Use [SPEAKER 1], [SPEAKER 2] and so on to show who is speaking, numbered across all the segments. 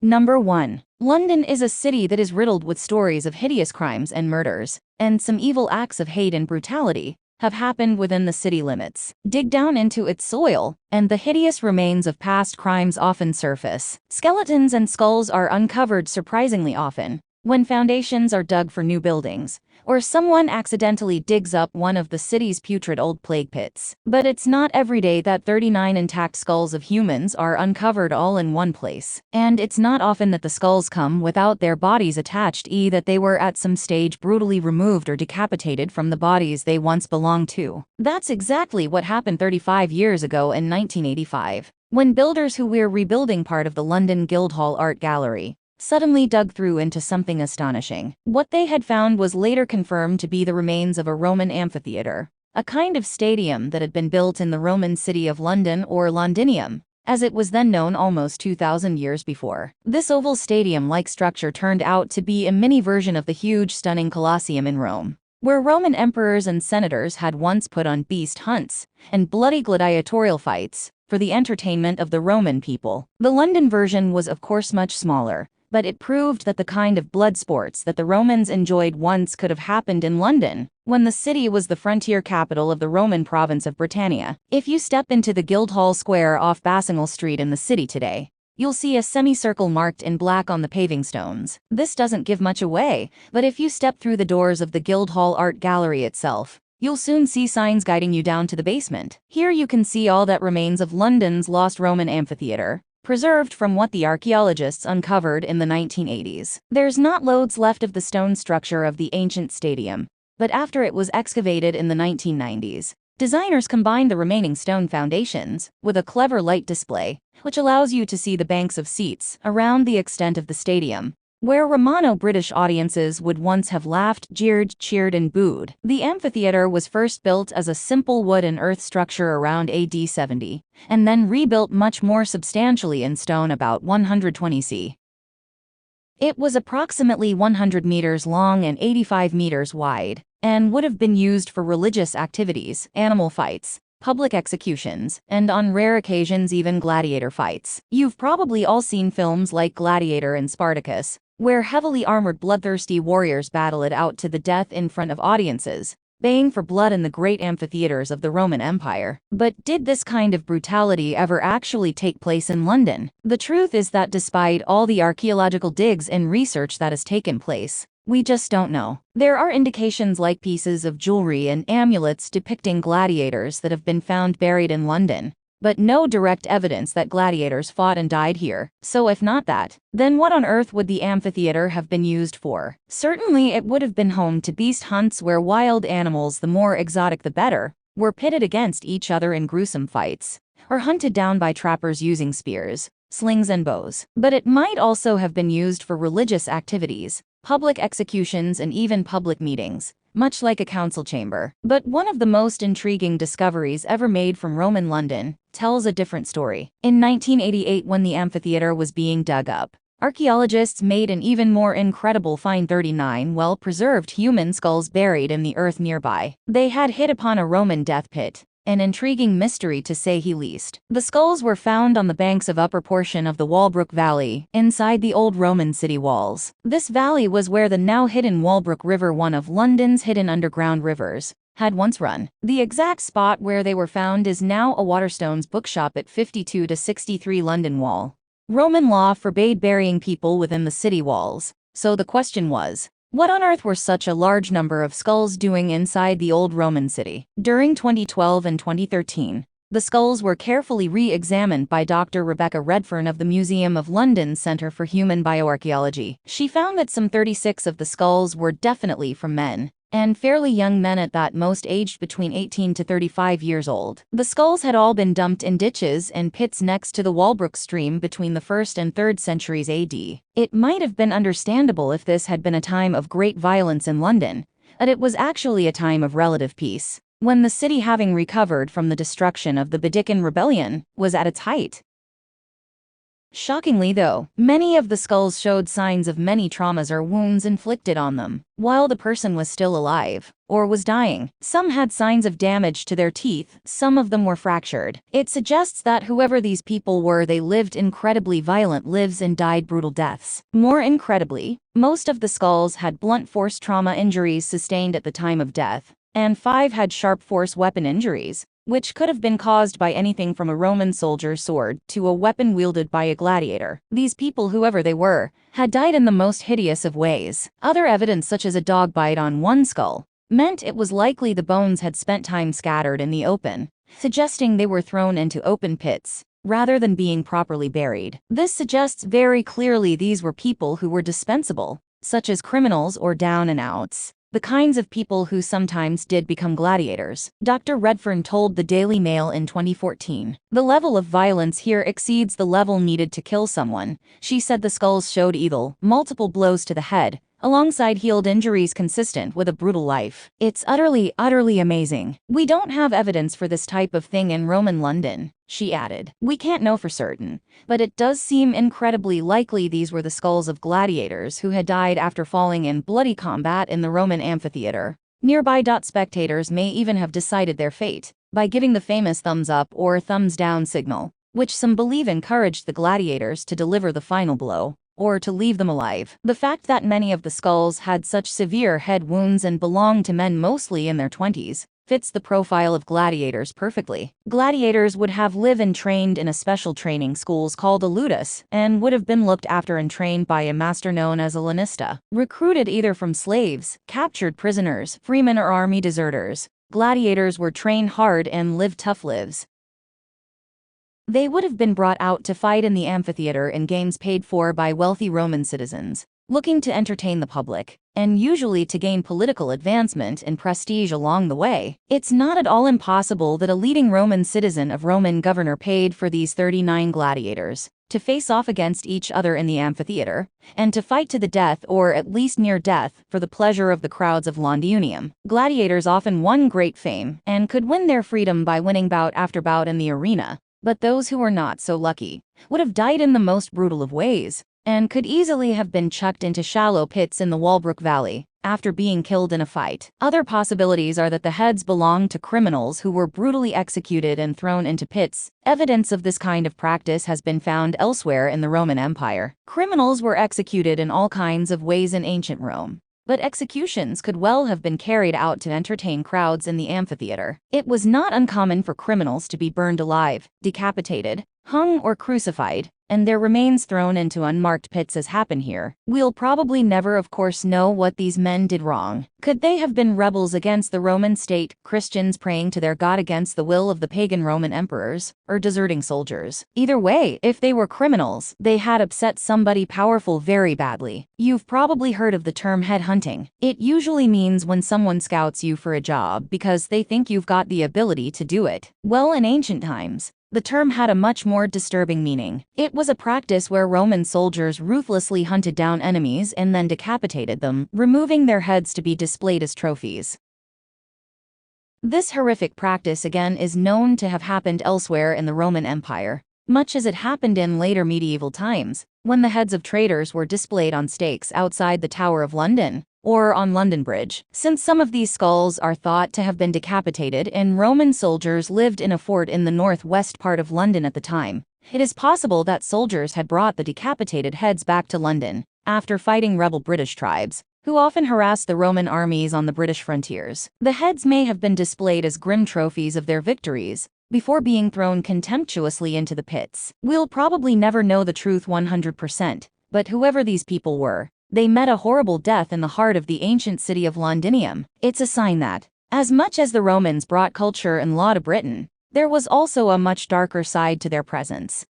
[SPEAKER 1] Number 1. London is a city that is riddled with stories of hideous crimes and murders, and some evil acts of hate and brutality have happened within the city limits. Dig down into its soil, and the hideous remains of past crimes often surface. Skeletons and skulls are uncovered surprisingly often when foundations are dug for new buildings, or someone accidentally digs up one of the city's putrid old plague pits. But it's not every day that 39 intact skulls of humans are uncovered all in one place. And it's not often that the skulls come without their bodies attached, that they were at some stage brutally removed or decapitated from the bodies they once belonged to. That's exactly what happened 35 years ago in 1985, when builders who were rebuilding part of the London Guildhall Art Gallery suddenly dug through into something astonishing. What they had found was later confirmed to be the remains of a Roman amphitheater, a kind of stadium that had been built in the Roman city of London, or Londinium, as it was then known, almost 2,000 years before. This oval stadium-like structure turned out to be a mini version of the huge, stunning Colosseum in Rome, where Roman emperors and senators had once put on beast hunts and bloody gladiatorial fights for the entertainment of the Roman people. The London version was of course much smaller, but it proved that the kind of blood sports that the Romans enjoyed once could have happened in London, when the city was the frontier capital of the Roman province of Britannia. If you step into the Guildhall Square off Bassinghall Street in the city today, you'll see a semicircle marked in black on the paving stones. This doesn't give much away, but if you step through the doors of the Guildhall Art Gallery itself, you'll soon see signs guiding you down to the basement. Here you can see all that remains of London's lost Roman amphitheater, preserved from what the archaeologists uncovered in the 1980s. There's not loads left of the stone structure of the ancient stadium, but after it was excavated in the 1990s, designers combined the remaining stone foundations with a clever light display, which allows you to see the banks of seats around the extent of the stadium, where Romano-British audiences would once have laughed, jeered, cheered, and booed. The amphitheater was first built as a simple wood and earth structure around AD 70, and then rebuilt much more substantially in stone about 120 CE. It was approximately 100 meters long and 85 meters wide, and would have been used for religious activities, animal fights, public executions, and on rare occasions even gladiator fights. You've probably all seen films like Gladiator and Spartacus, where heavily armored bloodthirsty warriors battle it out to the death in front of audiences, baying for blood in the great amphitheaters of the Roman Empire. But did this kind of brutality ever actually take place in London? The truth is that despite all the archaeological digs and research that has taken place, we just don't know. There are indications like pieces of jewelry and amulets depicting gladiators that have been found buried in London, but no direct evidence that gladiators fought and died here. So if not that, then what on earth would the amphitheater have been used for? Certainly it would have been home to beast hunts where wild animals, the more exotic the better, were pitted against each other in gruesome fights, or hunted down by trappers using spears, slings and bows. But it might also have been used for religious activities, public executions, and even public meetings, much like a council chamber. But one of the most intriguing discoveries ever made from Roman London tells a different story. In 1988, when the amphitheater was being dug up, archaeologists made an even more incredible find: 39 well-preserved human skulls buried in the earth nearby. They had hit upon a Roman death pit, an intriguing mystery to say the least. The skulls were found on the banks of upper portion of the Walbrook Valley, inside the old Roman city walls. This valley was where the now hidden Walbrook River, one of London's hidden underground rivers, had once run. The exact spot where they were found is now a Waterstones bookshop at 52 to 63 London Wall. Roman law forbade burying people within the city walls, so the question was, what on earth were such a large number of skulls doing inside the old Roman city? During 2012 and 2013, the skulls were carefully re-examined by Dr. Rebecca Redfern of the Museum of London's Centre for Human Bioarchaeology. She found that some 36 of the skulls were definitely from men, and fairly young men at that, most aged between 18 to 35 years old. The skulls had all been dumped in ditches and pits next to the Walbrook stream between the 1st and 3rd centuries AD. It might have been understandable if this had been a time of great violence in London, but it was actually a time of relative peace, when the city, having recovered from the destruction of the Boudiccan Rebellion, was at its height. Shockingly though, many of the skulls showed signs of many traumas or wounds inflicted on them while the person was still alive or was dying. Some had signs of damage to their teeth, some of them were fractured. It suggests that whoever these people were, they lived incredibly violent lives and died brutal deaths. More incredibly, most of the skulls had blunt force trauma injuries sustained at the time of death, and 5 had sharp force weapon injuries, which could have been caused by anything from a Roman soldier's sword to a weapon wielded by a gladiator. These people, whoever they were, had died in the most hideous of ways. Other evidence, such as a dog bite on one skull, meant it was likely the bones had spent time scattered in the open, suggesting they were thrown into open pits rather than being properly buried. This suggests very clearly these were people who were dispensable, such as criminals or down-and-outs, the kinds of people who sometimes did become gladiators. Dr. Redfern told the Daily Mail in 2014, "The level of violence here exceeds the level needed to kill someone." She said the skulls showed evil, multiple blows to the head, alongside healed injuries consistent with a brutal life. "It's utterly amazing. We don't have evidence for this type of thing in Roman London," she added. "We can't know for certain, but it does seem incredibly likely these were the skulls of gladiators who had died after falling in bloody combat in the Roman amphitheater nearby. Spectators may even have decided their fate by giving the famous thumbs up or thumbs down signal, which some believe encouraged the gladiators to deliver the final blow or to leave them alive. The fact that many of the skulls had such severe head wounds and belonged to men mostly in their 20s fits the profile of gladiators perfectly. Gladiators would have lived and trained in a special training schools called a ludus, and would have been looked after and trained by a master known as a lanista, recruited either from slaves, captured prisoners, freemen, or army deserters. Gladiators were trained hard and lived tough lives. They would have been brought out to fight in the amphitheater in games paid for by wealthy Roman citizens, looking to entertain the public, and usually to gain political advancement and prestige along the way. It's not at all impossible that a leading Roman citizen of Roman governor paid for these 39 gladiators to face off against each other in the amphitheater, and to fight to the death or at least near death for the pleasure of the crowds of Londinium. Gladiators often won great fame and could win their freedom by winning bout after bout in the arena. But those who were not so lucky would have died in the most brutal of ways, and could easily have been chucked into shallow pits in the Walbrook Valley after being killed in a fight. Other possibilities are that the heads belonged to criminals who were brutally executed and thrown into pits. Evidence of this kind of practice has been found elsewhere in the Roman Empire. Criminals were executed in all kinds of ways in ancient Rome, but executions could well have been carried out to entertain crowds in the amphitheater. It was not uncommon for criminals to be burned alive, decapitated, hung, or crucified, and their remains thrown into unmarked pits as happened here. We'll probably never, of course, know what these men did wrong. Could they have been rebels against the Roman state, Christians praying to their God against the will of the pagan Roman emperors, or deserting soldiers? Either way, if they were criminals, they had upset somebody powerful very badly. You've probably heard of the term headhunting. It usually means when someone scouts you for a job because they think you've got the ability to do it. Well, in ancient times, the term had a much more disturbing meaning. It was a practice where Roman soldiers ruthlessly hunted down enemies and then decapitated them, removing their heads to be displayed as trophies. This horrific practice again is known to have happened elsewhere in the Roman Empire, much as it happened in later medieval times, when the heads of traitors were displayed on stakes outside the Tower of London or on London Bridge. Since some of these skulls are thought to have been decapitated and Roman soldiers lived in a fort in the northwest part of London at the time, it is possible that soldiers had brought the decapitated heads back to London after fighting rebel British tribes, who often harassed the Roman armies on the British frontiers. The heads may have been displayed as grim trophies of their victories before being thrown contemptuously into the pits. We'll probably never know the truth 100%, but whoever these people were, they met a horrible death in the heart of the ancient city of Londinium. It's a sign that, as much as the Romans brought culture and law to Britain, there was also a much darker side to their presence.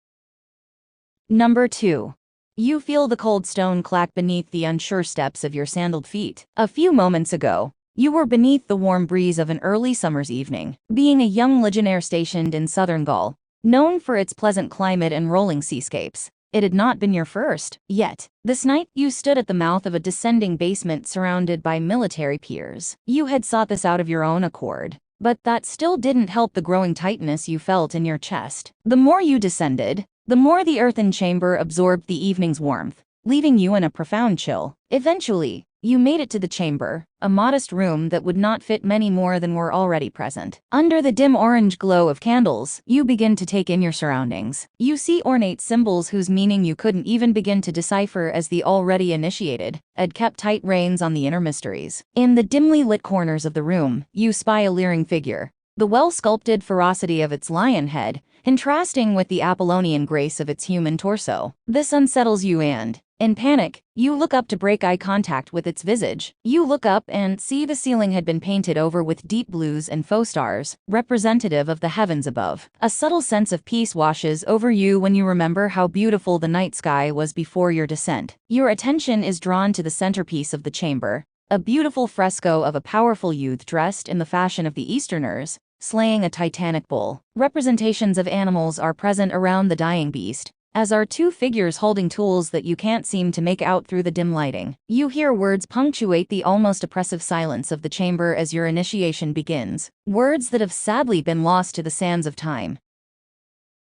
[SPEAKER 1] Number 2. You feel the cold stone clack beneath the unsure steps of your sandaled feet. A few moments ago, you were beneath the warm breeze of an early summer's evening. Being a young legionnaire stationed in southern Gaul, known for its pleasant climate and rolling seascapes, it had not been your first. Yet, this night you stood at the mouth of a descending basement surrounded by military piers. You had sought this out of your own accord, but that still didn't help the growing tightness you felt in your chest. The more you descended, the more the earthen chamber absorbed the evening's warmth, leaving you in a profound chill. Eventually, you made it to the chamber, a modest room that would not fit many more than were already present. Under the dim orange glow of candles, you begin to take in your surroundings. You see ornate symbols whose meaning you couldn't even begin to decipher, as the already initiated had kept tight reins on the inner mysteries. In the dimly lit corners of the room, you spy a leering figure, the well-sculpted ferocity of its lion head contrasting with the Apollonian grace of its human torso. This unsettles you and, in panic, you look up to break eye contact with its visage. You look up and see the ceiling had been painted over with deep blues and faux stars, representative of the heavens above. A subtle sense of peace washes over you when you remember how beautiful the night sky was before your descent. Your attention is drawn to the centerpiece of the chamber, a beautiful fresco of a powerful youth dressed in the fashion of the Easterners, slaying a titanic bull. Representations of animals are present around the dying beast, as are two figures holding tools that you can't seem to make out through the dim lighting. You hear words punctuate the almost oppressive silence of the chamber as your initiation begins, words that have sadly been lost to the sands of time.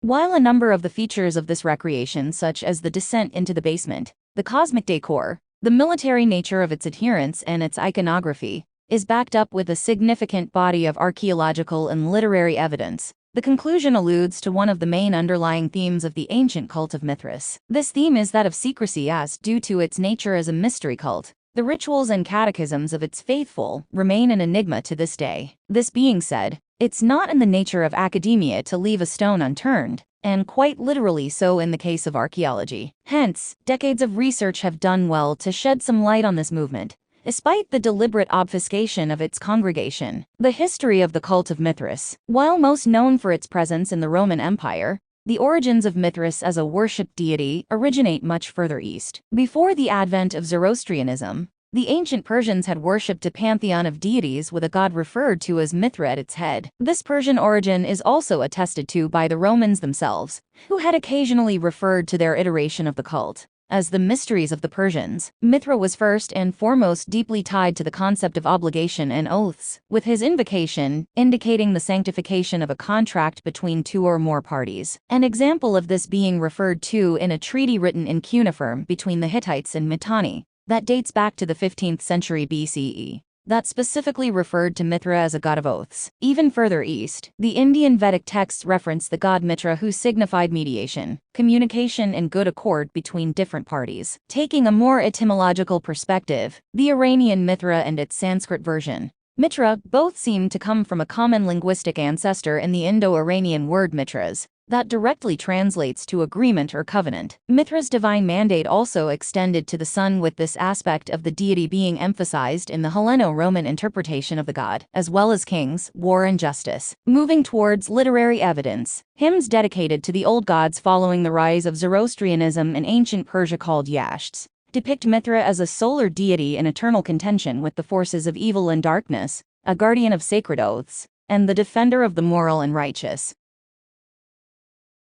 [SPEAKER 1] While a number of the features of this recreation, such as the descent into the basement, the cosmic decor, the military nature of its adherents, and its iconography, is backed up with a significant body of archaeological and literary evidence, the conclusion alludes to one of the main underlying themes of the ancient cult of Mithras. This theme is that of secrecy, as, due to its nature as a mystery cult, the rituals and catechisms of its faithful remain an enigma to this day. This being said, it's not in the nature of academia to leave a stone unturned, and quite literally so in the case of archaeology. Hence, decades of research have done well to shed some light on this movement, despite the deliberate obfuscation of its congregation. The history of the cult of Mithras. While most known for its presence in the Roman Empire, the origins of Mithras as a worshipped deity originate much further east. Before the advent of Zoroastrianism, the ancient Persians had worshipped a pantheon of deities with a god referred to as Mithra at its head. This Persian origin is also attested to by the Romans themselves, who had occasionally referred to their iteration of the cult as the mysteries of the Persians. Mithra was first and foremost deeply tied to the concept of obligation and oaths, with his invocation indicating the sanctification of a contract between two or more parties. An example of this being referred to in a treaty written in cuneiform between the Hittites and Mitanni, that dates back to the 15th century BCE. That specifically referred to Mithra as a god of oaths. Even further east, the Indian Vedic texts reference the god Mitra, who signified mediation, communication, and good accord between different parties. Taking a more etymological perspective, the Iranian Mithra and its Sanskrit version, Mitra, both seem to come from a common linguistic ancestor in the Indo-Iranian word Mitras, that directly translates to agreement or covenant. Mithra's divine mandate also extended to the sun, with this aspect of the deity being emphasized in the Helleno-Roman interpretation of the god, as well as kings, war, and justice. Moving towards literary evidence, hymns dedicated to the old gods following the rise of Zoroastrianism in ancient Persia, called yashts, depict Mithra as a solar deity in eternal contention with the forces of evil and darkness, a guardian of sacred oaths, and the defender of the moral and righteous.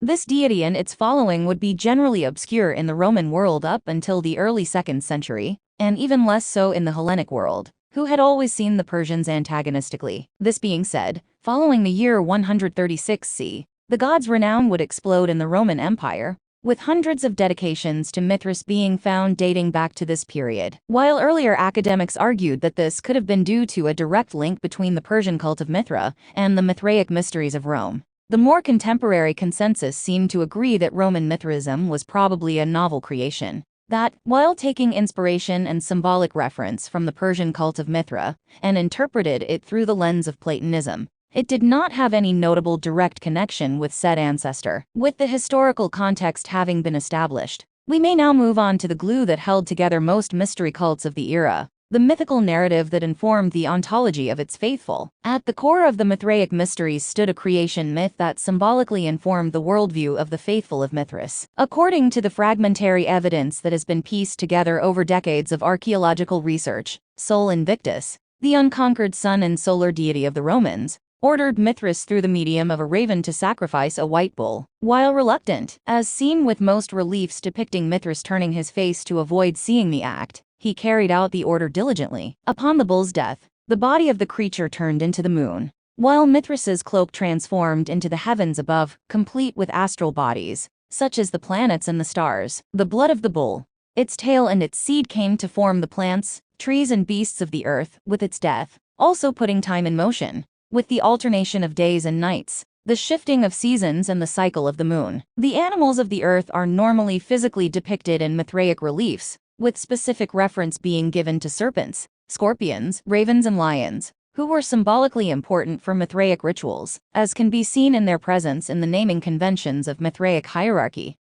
[SPEAKER 1] This deity and its following would be generally obscure in the Roman world up until the early 2nd century, and even less so in the Hellenic world, who had always seen the Persians antagonistically. This being said, following the year 136 C, the god's renown would explode in the Roman Empire, with hundreds of dedications to Mithras being found dating back to this period. While earlier academics argued that this could have been due to a direct link between the Persian cult of Mithra and the Mithraic mysteries of Rome, the more contemporary consensus seemed to agree that Roman Mithraism was probably a novel creation, that, while taking inspiration and symbolic reference from the Persian cult of Mithra, and interpreted it through the lens of Platonism, it did not have any notable direct connection with said ancestor. With the historical context having been established, we may now move on to the glue that held together most mystery cults of the era, the mythical narrative that informed the ontology of its faithful. At the core of the Mithraic mysteries stood a creation myth that symbolically informed the worldview of the faithful of Mithras. According to the fragmentary evidence that has been pieced together over decades of archaeological research, Sol Invictus, the unconquered sun and solar deity of the Romans, ordered Mithras through the medium of a raven to sacrifice a white bull. While reluctant, as seen with most reliefs depicting Mithras turning his face to avoid seeing the act, he carried out the order diligently. Upon the bull's death, the body of the creature turned into the moon, while Mithras's cloak transformed into the heavens above, complete with astral bodies, such as the planets and the stars. The blood of the bull, its tail and its seed came to form the plants, trees and beasts of the earth, with its death, also putting time in motion, with the alternation of days and nights, the shifting of seasons and the cycle of the moon. The animals of the earth are normally physically depicted in Mithraic reliefs, with specific reference being given to serpents, scorpions, ravens and lions, who were symbolically important for Mithraic rituals, as can be seen in their presence in the naming conventions of Mithraic hierarchy.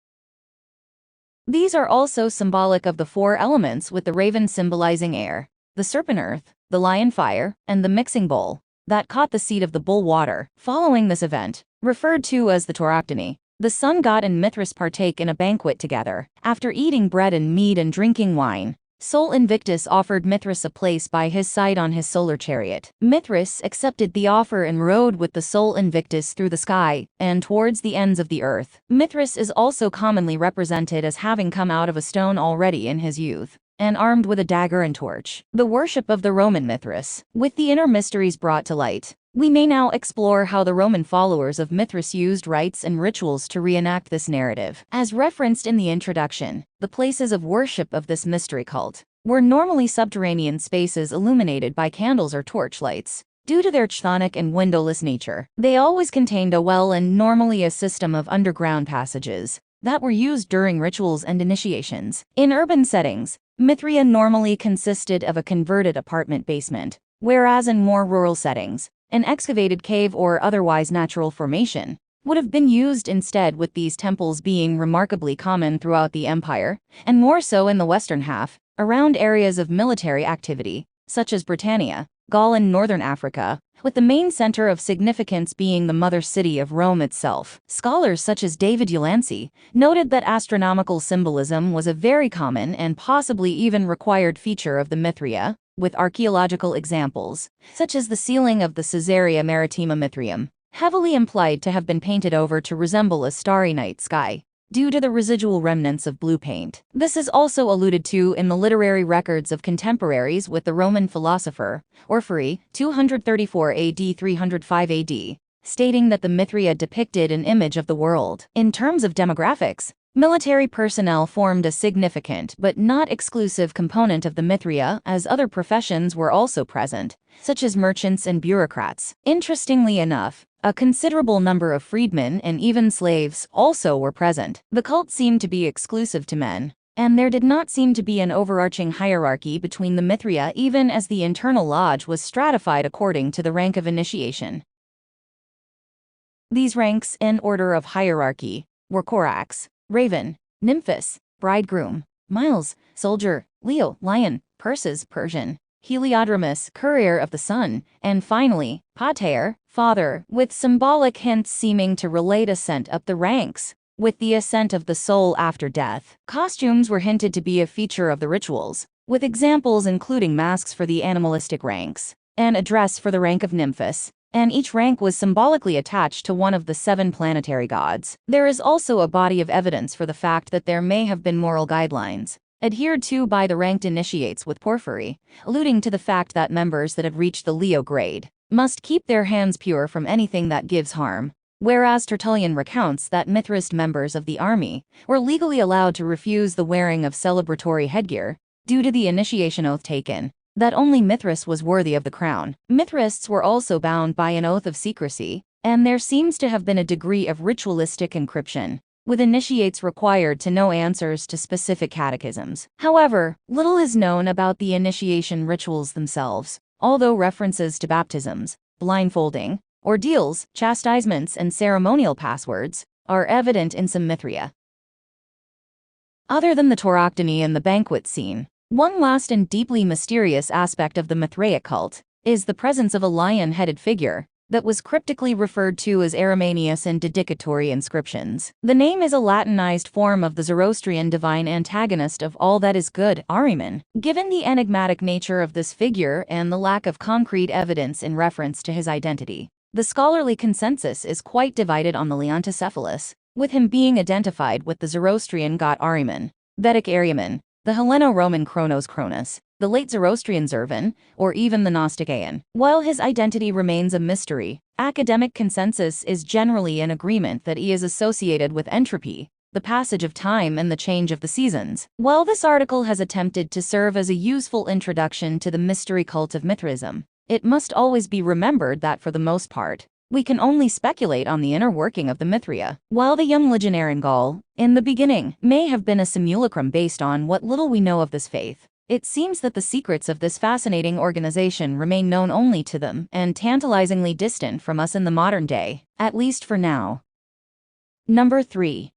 [SPEAKER 1] These are also symbolic of the four elements, with the raven symbolizing air, the serpent earth, the lion fire, and the mixing bowl that caught the seed of the bull water. Following this event, referred to as the tauroctony, the sun god and Mithras partake in a banquet together. After eating bread and mead and drinking wine, Sol Invictus offered Mithras a place by his side on his solar chariot. Mithras accepted the offer and rode with the Sol Invictus through the sky and towards the ends of the earth. Mithras is also commonly represented as having come out of a stone already in his youth, and armed with a dagger and torch. The worship of the Roman Mithras. With the inner mysteries brought to light, we may now explore how the Roman followers of Mithras used rites and rituals to reenact this narrative. As referenced in the introduction, the places of worship of this mystery cult were normally subterranean spaces illuminated by candles or torchlights. Due to their chthonic and windowless nature, they always contained a well and normally a system of underground passages that were used during rituals and initiations. In urban settings, Mithraea normally consisted of a converted apartment basement, whereas in more rural settings, an excavated cave or otherwise natural formation would have been used instead, with these temples being remarkably common throughout the empire, and more so in the western half, around areas of military activity, such as Britannia, Gaul and northern Africa, with the main center of significance being the mother city of Rome itself. Scholars such as David Ulansey noted that astronomical symbolism was a very common and possibly even required feature of the Mithraea, with archaeological examples, such as the ceiling of the Caesarea Maritima Mithraeum, heavily implied to have been painted over to resemble a starry night sky, due to the residual remnants of blue paint. This is also alluded to in the literary records of contemporaries with the Roman philosopher, Porphyry, 234 AD 305 AD, stating that the Mithraea depicted an image of the world. In terms of demographics, military personnel formed a significant but not exclusive component of the Mithraea, as other professions were also present, such as merchants and bureaucrats. Interestingly enough, a considerable number of freedmen and even slaves also were present. The cult seemed to be exclusive to men, and there did not seem to be an overarching hierarchy between the Mithraea, even as the internal lodge was stratified according to the rank of initiation. These ranks, in order of hierarchy, were Corax, Raven, Nymphus, Bridegroom, Miles, Soldier, Leo, Lion, Perses, Persian, Heliodromus, Courier of the Sun, and finally, Pater, Father, with symbolic hints seeming to relate ascent up the ranks, with the ascent of the soul after death. Costumes were hinted to be a feature of the rituals, with examples including masks for the animalistic ranks, and a dress for the rank of Nymphus, and each rank was symbolically attached to one of the 7 planetary gods. There is also a body of evidence for the fact that there may have been moral guidelines adhered to by the ranked initiates, with Porphyry alluding to the fact that members that had reached the Leo grade must keep their hands pure from anything that gives harm, whereas Tertullian recounts that Mithrist members of the army were legally allowed to refuse the wearing of celebratory headgear due to the initiation oath taken that only Mithras was worthy of the crown. Mithrists were also bound by an oath of secrecy, and there seems to have been a degree of ritualistic encryption, with initiates required to know answers to specific catechisms. However, little is known about the initiation rituals themselves, although references to baptisms, blindfolding, ordeals, chastisements, and ceremonial passwords are evident in some Mithraea. Other than the tauroctony and the banquet scene, one last and deeply mysterious aspect of the Mithraic cult is the presence of a lion-headed figure that was cryptically referred to as Aramanius in dedicatory inscriptions. The name is a Latinized form of the Zoroastrian divine antagonist of all that is good, Ahriman. Given the enigmatic nature of this figure and the lack of concrete evidence in reference to his identity, the scholarly consensus is quite divided on the Leontocephalus, with him being identified with the Zoroastrian god Ahriman, Vedic Ahriman, the Helleno-Roman Chronos Cronus, the late Zoroastrian Zervan, or even the Gnostic Aeon. While his identity remains a mystery, academic consensus is generally in agreement that he is associated with entropy, the passage of time and the change of the seasons. While this article has attempted to serve as a useful introduction to the mystery cult of Mithraism, it must always be remembered that for the most part, we can only speculate on the inner working of the Mithraea. While the young legionnaire in Gaul, in the beginning, may have been a simulacrum based on what little we know of this faith, it seems that the secrets of this fascinating organization remain known only to them and tantalizingly distant from us in the modern day, at least for now. Number 3.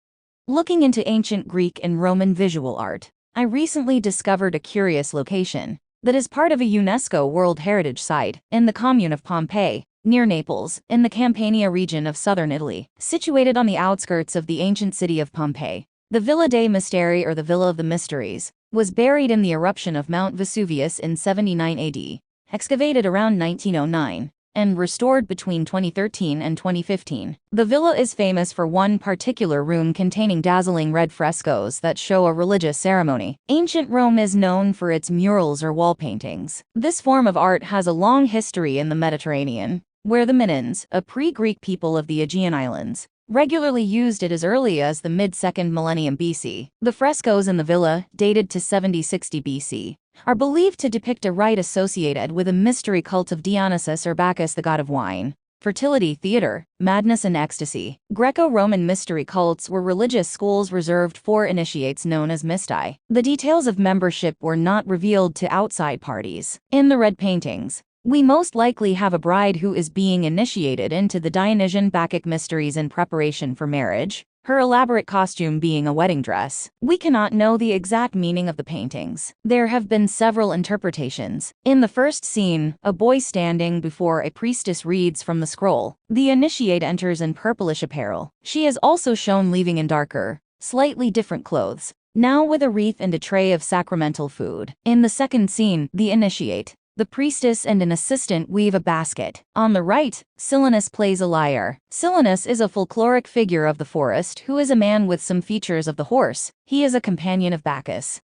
[SPEAKER 1] Looking into ancient Greek and Roman visual art, I recently discovered a curious location that is part of a UNESCO World Heritage Site in the commune of Pompeii, near Naples, in the Campania region of southern Italy, situated on the outskirts of the ancient city of Pompeii. The Villa dei Misteri, or the Villa of the Mysteries, was buried in the eruption of Mount Vesuvius in 79 AD, excavated around 1909, and restored between 2013 and 2015. The villa is famous for one particular room containing dazzling red frescoes that show a religious ceremony. Ancient Rome is known for its murals or wall paintings. This form of art has a long history in the Mediterranean, where the Minoans, a pre-Greek people of the Aegean Islands, regularly used it as early as the mid-2nd millennium BC. The frescoes in the villa, dated to 70-60 BC, are believed to depict a rite associated with a mystery cult of Dionysus or Bacchus, the god of wine, fertility, theater, madness, and ecstasy. Greco-Roman mystery cults were religious schools reserved for initiates known as mystai. The details of membership were not revealed to outside parties. In the red paintings, we most likely have a bride who is being initiated into the Dionysian Bacchic mysteries in preparation for marriage, her elaborate costume being a wedding dress. We cannot know the exact meaning of the paintings. There have been several interpretations. In the first scene, a boy standing before a priestess reads from the scroll. The initiate enters in purplish apparel. She is also shown leaving in darker, slightly different clothes, now with a wreath and a tray of sacramental food. In the second scene, the initiate, the priestess and an assistant weave a basket. On the right, Silenus plays a lyre. Silenus is a folkloric figure of the forest who is a man with some features of the horse. He is a companion of Bacchus.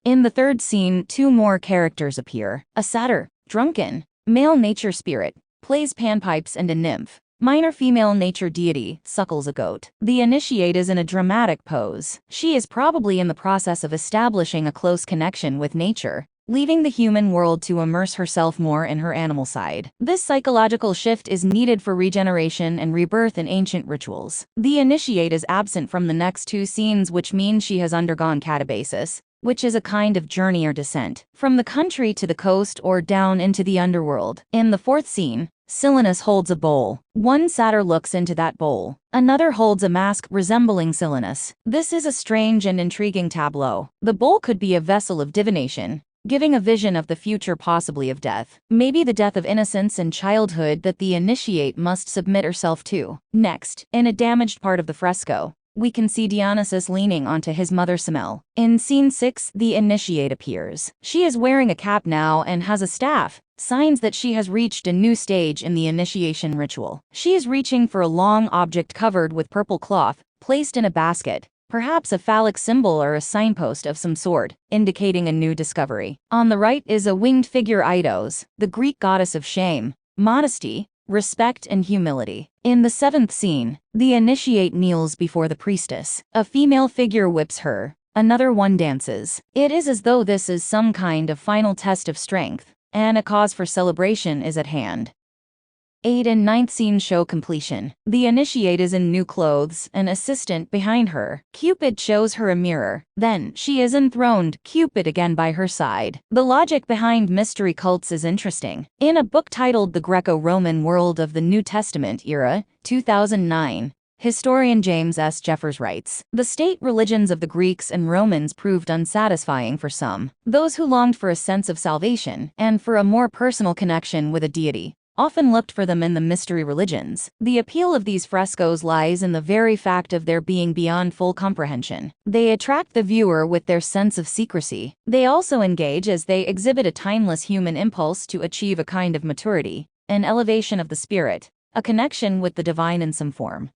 [SPEAKER 1] In the third scene, two more characters appear. A satyr, drunken, male nature spirit, plays panpipes, and a nymph, minor female nature deity, suckles a goat. The initiate is in a dramatic pose. She is probably in the process of establishing a close connection with nature, leaving the human world to immerse herself more in her animal side. This psychological shift is needed for regeneration and rebirth in ancient rituals. The initiate is absent from the next two scenes, which means she has undergone catabasis, which is a kind of journey or descent, from the country to the coast or down into the underworld. In the fourth scene, Silenus holds a bowl. One satyr looks into that bowl. Another holds a mask resembling Silenus. This is a strange and intriguing tableau. The bowl could be a vessel of divination, giving a vision of the future, possibly of death. Maybe the death of innocence and childhood that the initiate must submit herself to. Next, in a damaged part of the fresco, we can see Dionysus leaning onto his mother Semele. In scene 6, the initiate appears. She is wearing a cap now and has a staff, signs that she has reached a new stage in the initiation ritual. She is reaching for a long object covered with purple cloth, placed in a basket, perhaps a phallic symbol or a signpost of some sort, indicating a new discovery. On the right is a winged figure, Eidos, the Greek goddess of shame, modesty, respect, and humility. In the seventh scene, the initiate kneels before the priestess. A female figure whips her. Another one dances. It is as though this is some kind of final test of strength, and a cause for celebration is at hand. 8 and 9th scene show completion. The initiate is in new clothes, an assistant behind her. Cupid shows her a mirror. Then, she is enthroned, Cupid again by her side. The logic behind mystery cults is interesting. In a book titled The Greco-Roman World of the New Testament Era, 2009, historian James S. Jeffers writes, "The state religions of the Greeks and Romans proved unsatisfying for some. Those who longed for a sense of salvation, and for a more personal connection with a deity, often looked for them in the mystery religions. The appeal of these frescoes lies in the very fact of their being beyond full comprehension. They attract the viewer with their sense of secrecy. They also engage as they exhibit a timeless human impulse to achieve a kind of maturity, an elevation of the spirit, a connection with the divine in some form."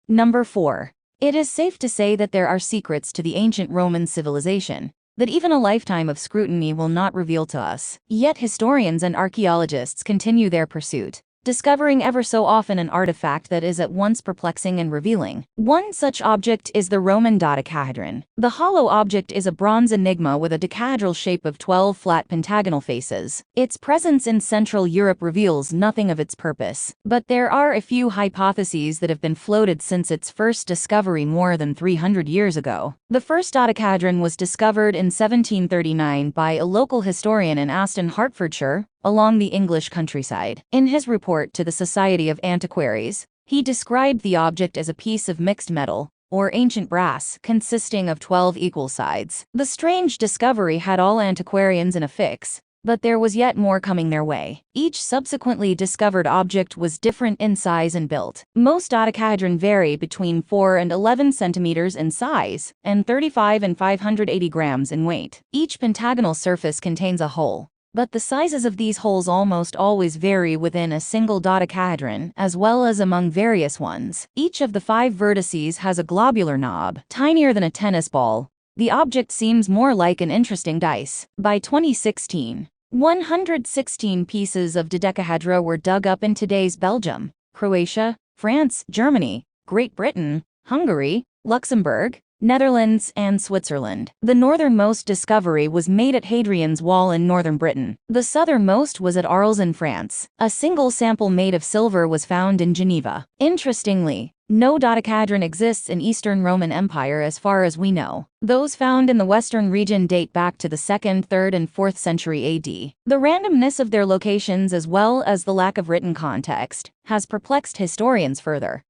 [SPEAKER 1] Number 4. It is safe to say that there are secrets to the ancient Roman civilization that even a lifetime of scrutiny will not reveal to us. Yet historians and archaeologists continue their pursuit, discovering ever so often an artifact that is at once perplexing and revealing. One such object is the Roman dodecahedron. The hollow object is a bronze enigma with a decahedral shape of 12 flat pentagonal faces. Its presence in Central Europe reveals nothing of its purpose, but there are a few hypotheses that have been floated since its first discovery more than 300 years ago. The first dodecahedron was discovered in 1739 by a local historian in Aston, Hertfordshire, along the English countryside. In his report to the Society of Antiquaries, he described the object as a piece of mixed metal, or ancient brass, consisting of 12 equal sides. The strange discovery had all antiquarians in a fix, but there was yet more coming their way. Each subsequently discovered object was different in size and built. Most dodecahedron vary between 4 and 11 centimeters in size, and 35 and 580 grams in weight. Each pentagonal surface contains a hole, but the sizes of these holes almost always vary within a single dodecahedron, as well as among various ones. Each of the 5 vertices has a globular knob, tinier than a tennis ball. The object seems more like an interesting dice. By 2016, 116 pieces of dodecahedra were dug up in today's Belgium, Croatia, France, Germany, Great Britain, Hungary, Luxembourg, Netherlands, and Switzerland. The northernmost discovery was made at Hadrian's Wall in northern Britain. The southernmost was at Arles in France. A single sample made of silver was found in Geneva. Interestingly, no dodecahedron exists in Eastern Roman Empire as far as we know. Those found in the western region date back to the 2nd, 3rd, and 4th century AD. The randomness of their locations as well as the lack of written context has perplexed historians further.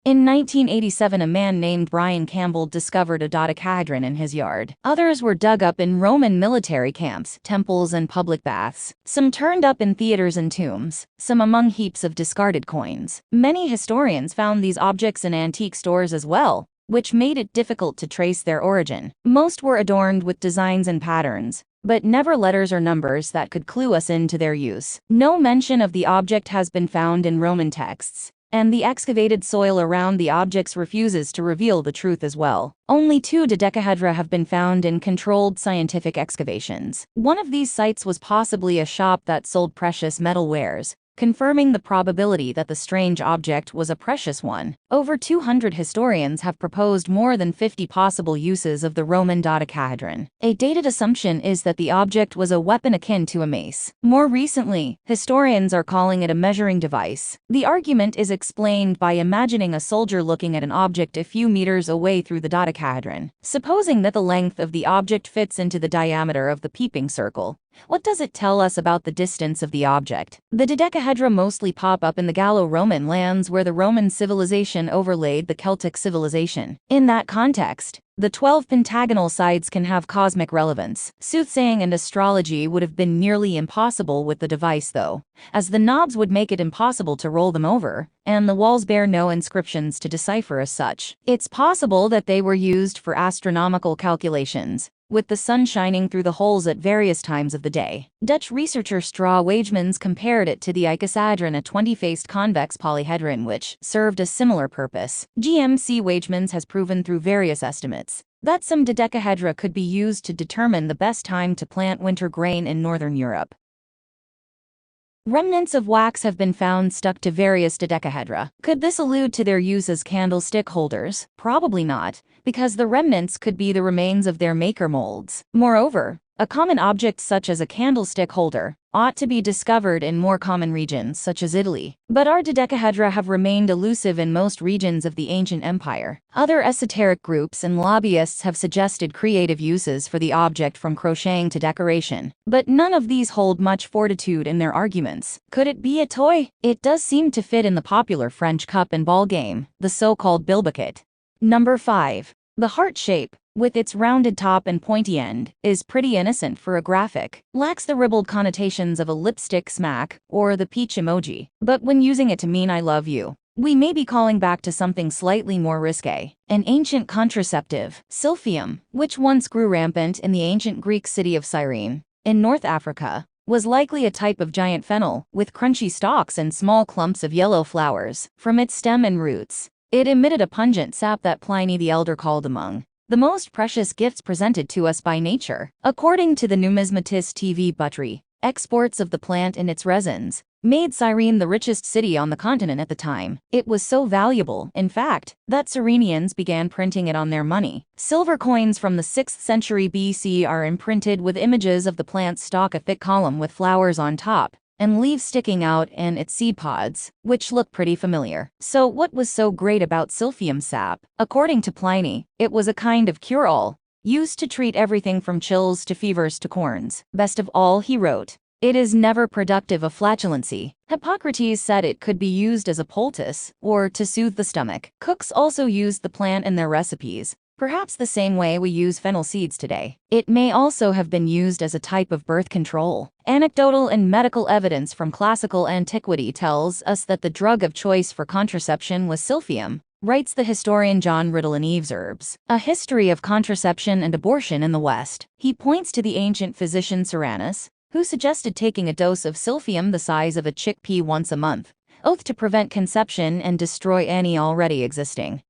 [SPEAKER 1] In 1987, a man named Brian Campbell discovered a dodecahedron in his yard. Others were dug up in Roman military camps, temples, and public baths. Some turned up in theaters and tombs, some among heaps of discarded coins. Many historians found these objects in antique stores as well, which made it difficult to trace their origin. Most were adorned with designs and patterns, but never letters or numbers that could clue us into their use. No mention of the object has been found in Roman texts, and the excavated soil around the objects refuses to reveal the truth as well. Only 2 dodecahedra have been found in controlled scientific excavations. One of these sites was possibly a shop that sold precious metal wares, confirming the probability that the strange object was a precious one. Over 200 historians have proposed more than 50 possible uses of the Roman dodecahedron. A dated assumption is that the object was a weapon akin to a mace. More recently, historians are calling it a measuring device. The argument is explained by imagining a soldier looking at an object a few meters away through the dodecahedron. Supposing that the length of the object fits into the diameter of the peeping circle, what does it tell us about the distance of the object? The dodecahedra mostly pop up in the Gallo-Roman lands where the Roman civilization overlaid the Celtic civilization. In that context, the 12 pentagonal sides can have cosmic relevance. Soothsaying and astrology would have been nearly impossible with the device though, as the knobs would make it impossible to roll them over, and the walls bear no inscriptions to decipher as such. It's possible that they were used for astronomical calculations, with the sun shining through the holes at various times of the day. Dutch researcher Stra Wagemans compared it to the icosahedron, a 20-faced convex polyhedron which served a similar purpose. GMC Wagemans has proven through various estimates that some dodecahedra could be used to determine the best time to plant winter grain in northern Europe. Remnants of wax have been found stuck to various dodecahedra. Could this allude to their use as candlestick holders? Probably not, because the remnants could be the remains of their maker molds. Moreover, a common object such as a candlestick holder ought to be discovered in more common regions such as Italy. But our dodecahedra have remained elusive in most regions of the ancient empire. Other esoteric groups and lobbyists have suggested creative uses for the object, from crocheting to decoration, but none of these hold much fortitude in their arguments. Could it be a toy? It does seem to fit in the popular French cup and ball game, the so-called bilboquet. Number 5. The heart shape, with its rounded top and pointy end, is pretty innocent for a graphic. Lacks the ribald connotations of a lipstick smack or the peach emoji. But when using it to mean I love you, we may be calling back to something slightly more risque. An ancient contraceptive, Silphium, which once grew rampant in the ancient Greek city of Cyrene, in North Africa, was likely a type of giant fennel, with crunchy stalks and small clumps of yellow flowers. From its stem and roots, it emitted a pungent sap that Pliny the Elder called among the most precious gifts presented to us by nature. According to the numismatist TV Buttery, exports of the plant and its resins made Cyrene the richest city on the continent at the time. It was so valuable, in fact, that Cyrenians began printing it on their money. Silver coins from the 6th century BC are imprinted with images of the plant's stalk, a thick column with flowers on top and leaves sticking out, and its seed pods, which look pretty familiar. So what was so great about silphium sap? According to Pliny, it was a kind of cure-all, used to treat everything from chills to fevers to corns. Best of all, he wrote, it is never productive of flatulency. Hippocrates said it could be used as a poultice, or to soothe the stomach. Cooks also used the plant in their recipes, perhaps the same way we use fennel seeds today. It may also have been used as a type of birth control. Anecdotal and medical evidence from classical antiquity tells us that the drug of choice for contraception was silphium, writes the historian John Riddle in Eve's Herbs, A History of Contraception and Abortion in the West. He points to the ancient physician Cyranus, who suggested taking a dose of silphium the size of a chickpea once a month, oath to prevent conception and destroy any already existing.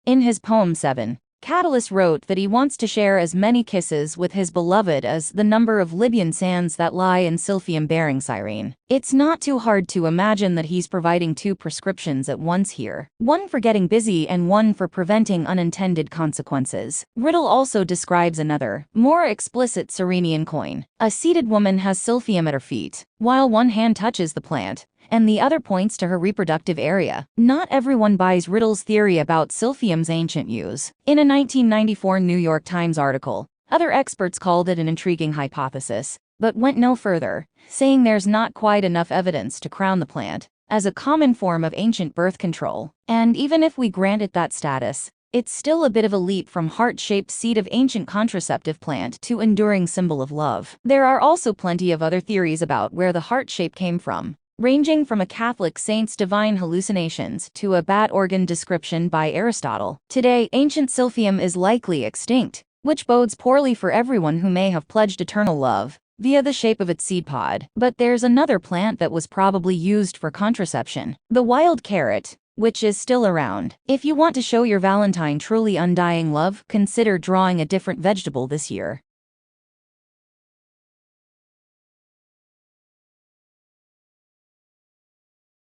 [SPEAKER 1] In his poem 7, Catullus wrote that he wants to share as many kisses with his beloved as the number of Libyan sands that lie in silphium-bearing Cyrene. It's not too hard to imagine that he's providing two prescriptions at once here, one for getting busy and one for preventing unintended consequences. Riddle also describes another, more explicit Cyrenian coin. A seated woman has silphium at her feet, while one hand touches the plant, and the other points to her reproductive area. Not everyone buys Riddle's theory about silphium's ancient use. In a 1994 New York Times article, other experts called it an intriguing hypothesis, but went no further, saying there's not quite enough evidence to crown the plant as a common form of ancient birth control. And even if we grant it that status, it's still a bit of a leap from heart-shaped seed of ancient contraceptive plant to enduring symbol of love. There are also plenty of other theories about where the heart shape came from, ranging from a Catholic saint's divine hallucinations to a bat organ description by Aristotle. Today, ancient silphium is likely extinct, which bodes poorly for everyone who may have pledged eternal love via the shape of its seed pod. But there's another plant that was probably used for contraception, the wild carrot, which is still around. If you want to show your Valentine truly undying love, consider drawing a different vegetable this year.